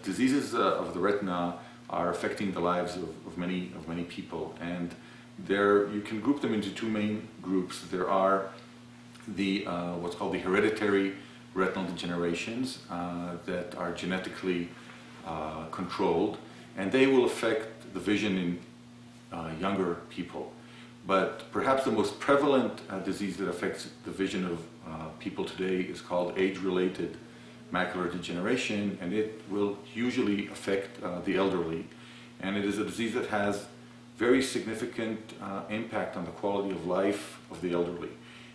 Diseases of the retina are affecting the lives of many people, and you can group them into two main groups. There are the what's called the hereditary retinal degenerations that are genetically controlled, and they will affect the vision in younger people. But perhaps the most prevalent disease that affects the vision of people today is called age-related macular degeneration, and it will usually affect the elderly. And it is a disease that has very significant impact on the quality of life of the elderly.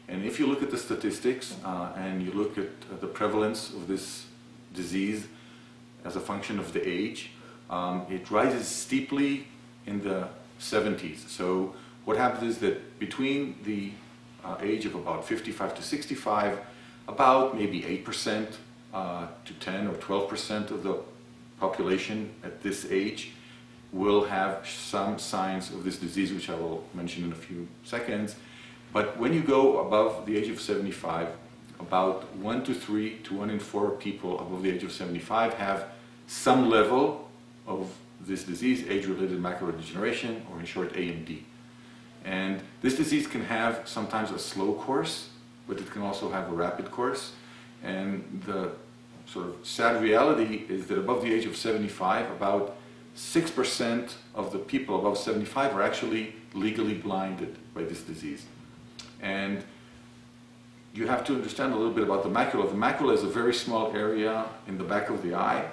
And if you look at the statistics and you look at the prevalence of this disease as a function of the age, it rises steeply in the 70s. So what happens is that between the age of about 55 to 65, about maybe 8% to 10 or 12% of the population at this age will have some signs of this disease, which I will mention in a few seconds. But when you go above the age of 75, about 1 to 3 to 1 in 4 people above the age of 75 have some level of this disease, age-related macular degeneration, or in short, AMD. And this disease can have sometimes a slow course, but it can also have a rapid course. And the sort of sad reality is that above the age of 75, about 6% of the people above 75 are actually legally blinded by this disease. And you have to understand a little bit about the macula. The macula is a very small area in the back of the eye,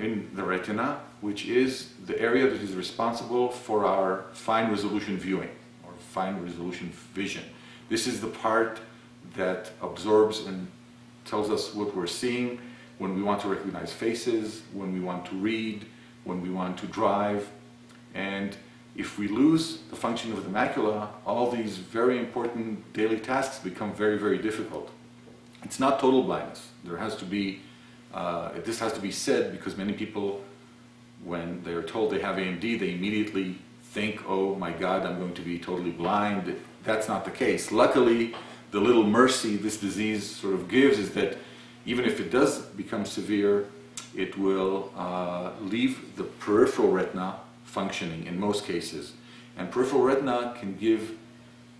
in the retina, which is the area that is responsible for our fine resolution viewing, or fine resolution vision. This is the part that absorbs and tells us what we're seeing when we want to recognize faces, when we want to read, when we want to drive. And if we lose the function of the macula, all these very important daily tasks become very, very difficult. It's not total blindness. There has to be, this has to be said, because many people, when they're told they have AMD, they immediately think, oh my God, I'm going to be totally blind. That's not the case. Luckily, the little mercy this disease sort of gives is that even if it does become severe, it will leave the peripheral retina functioning in most cases. And peripheral retina can give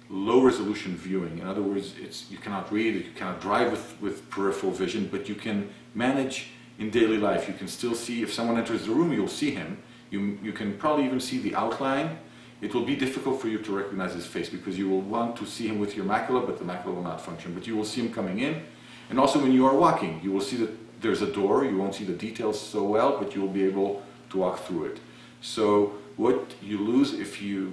low resolution viewing. In other words, you cannot read, you cannot drive with peripheral vision, but you can manage in daily life. You can still see, if someone enters the room, you'll see him. You can probably even see the outline. It will be difficult for you to recognize his face because you will want to see him with your macula, but the macula will not function. But you will see him coming in. And also when you are walking, you will see that there's a door. You won't see the details so well, but you will be able to walk through it. So what you lose if you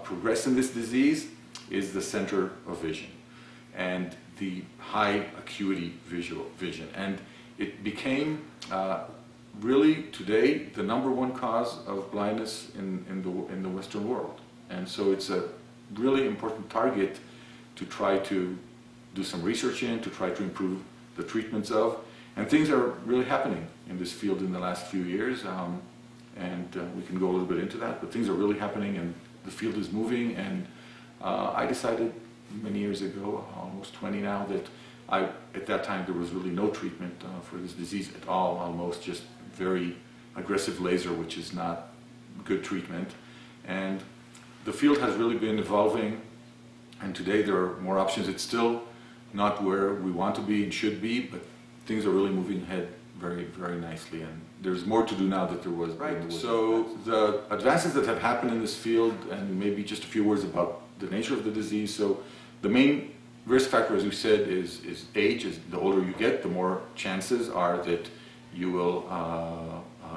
progress in this disease is the center of vision and the high acuity vision. And it became really today the #1 cause of blindness in the Western world. And so it's a really important target to try to do some research in, to try to improve the treatments of. And things are really happening in this field in the last few years. We can go a little bit into that, but things are really happening and the field is moving. And I decided many years ago, almost 20 now, that at that time there was really no treatment for this disease at all, almost just very aggressive laser, which is not good treatment. And the field has really been evolving, and today there are more options. It's still not where we want to be and should be, but things are really moving ahead very, very nicely, and there's more to do now that there was. Right. So the advances that have happened in this field, and maybe just a few words about the nature of the disease. So the main risk factor, as we said, is age. The older you get, the more chances are that you will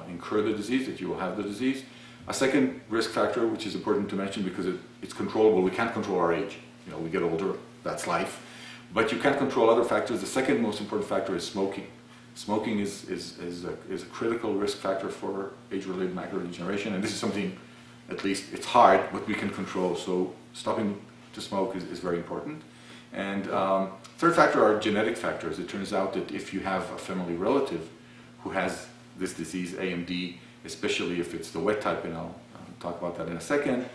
incur the disease, that you will have the disease. A second risk factor, which is important to mention because it's controllable. We can't control our age. You know, we get older, that's life. But you can't control other factors. The second most important factor is smoking. Smoking is a critical risk factor for age-related macular degeneration, and this is something, at least it's hard, but we can control. So stopping to smoke is very important. And third factor are genetic factors. It turns out that if you have a family relative who has this disease, AMD, especially if it's the wet type, and I'll talk about that in a second,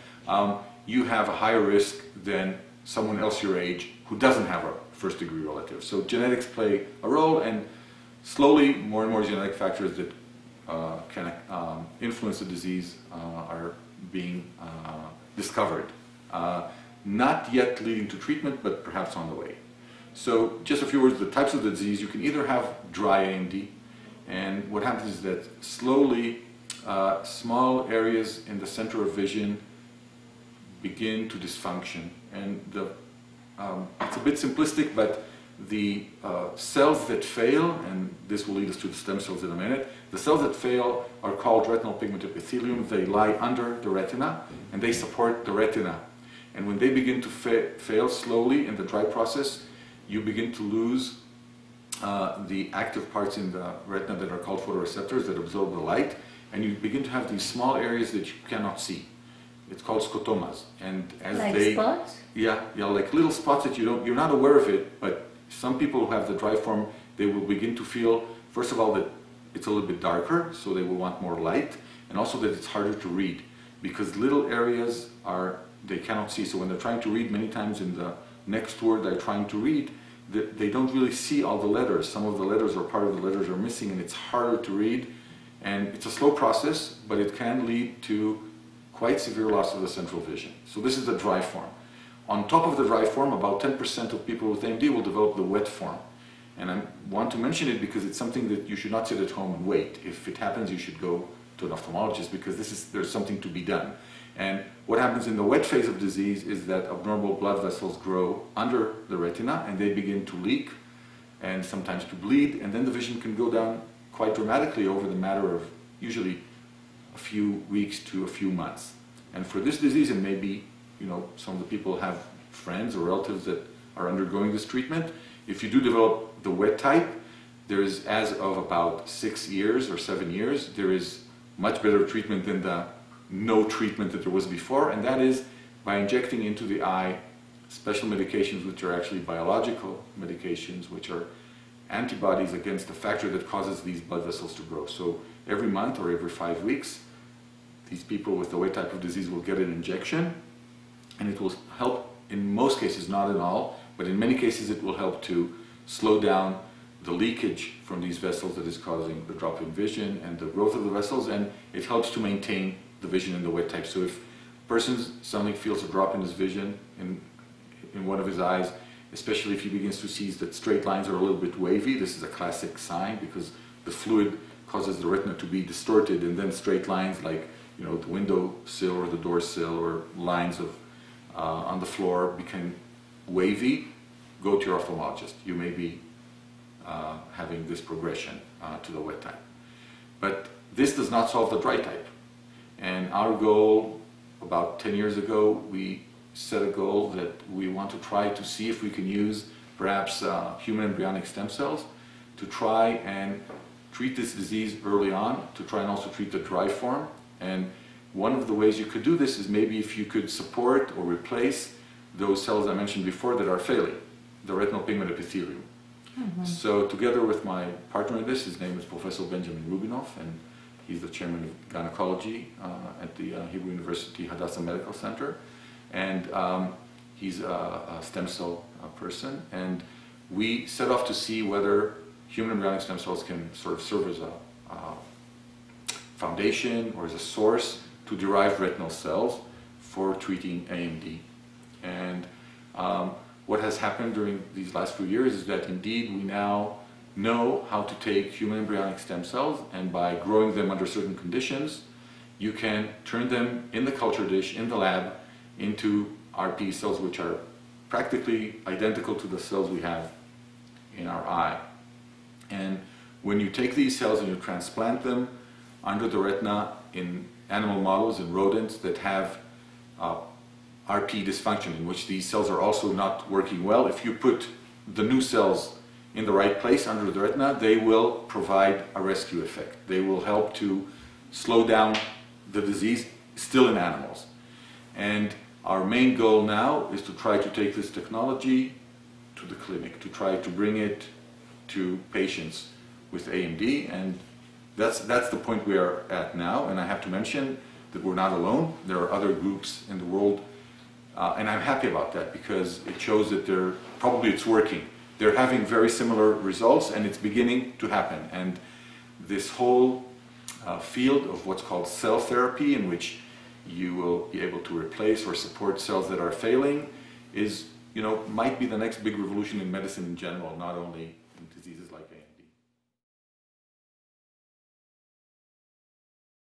you have a higher risk than someone else your age who doesn't have a first-degree relative. So genetics play a role, and slowly more and more genetic factors that can influence the disease are being discovered. Not yet leading to treatment, but perhaps on the way. So just a few words, the types of the disease: you can either have dry AMD, and what happens is that slowly small areas in the center of vision begin to dysfunction. And it's a bit simplistic, but the cells that fail, and this will lead us to the stem cells in a minute, the cells that fail are called retinal pigment epithelium. They lie under the retina, and they support the retina. And when they begin to fail slowly in the dry process, you begin to lose the active parts in the retina that are called photoreceptors that absorb the light, and you begin to have these small areas that you cannot see. It's called scotomas, and as like spots? Yeah, like little spots that you're not aware of it, but some people who have the dry form, they will begin to feel, first of all, that it's a little bit darker, so they will want more light, and also that it's harder to read, because little areas they cannot see. So when they're trying to read, many times in the next word they're trying to read, they don't really see all the letters. Some of the letters or part of the letters are missing, and it's harder to read, and it's a slow process, but it can lead to quite severe loss of the central vision. So this is the dry form. On top of the dry form, about 10% of people with AMD will develop the wet form. And I want to mention it because it's something that you should not sit at home and wait. If it happens, you should go to an ophthalmologist, because there's something to be done. And what happens in the wet phase of disease is that abnormal blood vessels grow under the retina, and they begin to leak and sometimes to bleed, and then the vision can go down quite dramatically over the matter of usually a few weeks to a few months. And for this disease, and maybe some of the people have friends or relatives that are undergoing this treatment, if you do develop the wet type, there is, as of about 6 years or 7 years, there is much better treatment than the no treatment that there was before, and that is by injecting into the eye special medications, which are actually biological medications, which are antibodies against the factor that causes these blood vessels to grow. So every month or every 5 weeks, these people with the wet type of disease will get an injection, and it will help in most cases, not in all, but in many cases it will help to slow down the leakage from these vessels that is causing the drop in vision and the growth of the vessels, and it helps to maintain the vision in the wet type. So if a person suddenly feels a drop in his vision in one of his eyes, especially if he begins to see that straight lines are a little bit wavy, this is a classic sign, because the fluid causes the retina to be distorted, and then straight lines like the window sill or the door sill or lines of on the floor become wavy, go to your ophthalmologist. You may be having this progression to the wet type. But this does not solve the dry type. And our goal, about 10 years ago, we set a goal that we want to try to see if we can use perhaps human embryonic stem cells to try and treat this disease early on, to try and also treat the dry form. And one of the ways you could do this is maybe if you could support or replace those cells I mentioned before that are failing, the retinal pigment epithelium. Mm-hmm. So together with my partner in this, his name is Professor Benjamin Rubinoff, and he's the chairman of gynecology at the Hebrew University Hadasah Medical Center, and he's a stem cell person, and we set off to see whether human embryonic stem cells can sort of serve as a foundation or as a source to derive retinal cells for treating AMD. And what has happened during these last few years is that indeed we now know how to take human embryonic stem cells, and by growing them under certain conditions, you can turn them in the culture dish, in the lab, into RP cells, which are practically identical to the cells we have in our eye. And when you take these cells and you transplant them under the retina in animal models, in rodents that have RP dysfunction, in which these cells are also not working well, if you put the new cells in the right place under the retina, they will provide a rescue effect. They will help to slow down the disease, still in animals. And our main goal now is to try to take this technology to the clinic, to try to bring it to patients with AMD, and that's the point we are at now. And I have to mention, that we're not alone. There are other groups in the world, and I'm happy about that because it shows that probably it's working. They're having very similar results, and it's beginning to happen. And this whole field of what's called cell therapy, in which you will be able to replace or support cells that are failing, might be the next big revolution in medicine in general, not only in diseases like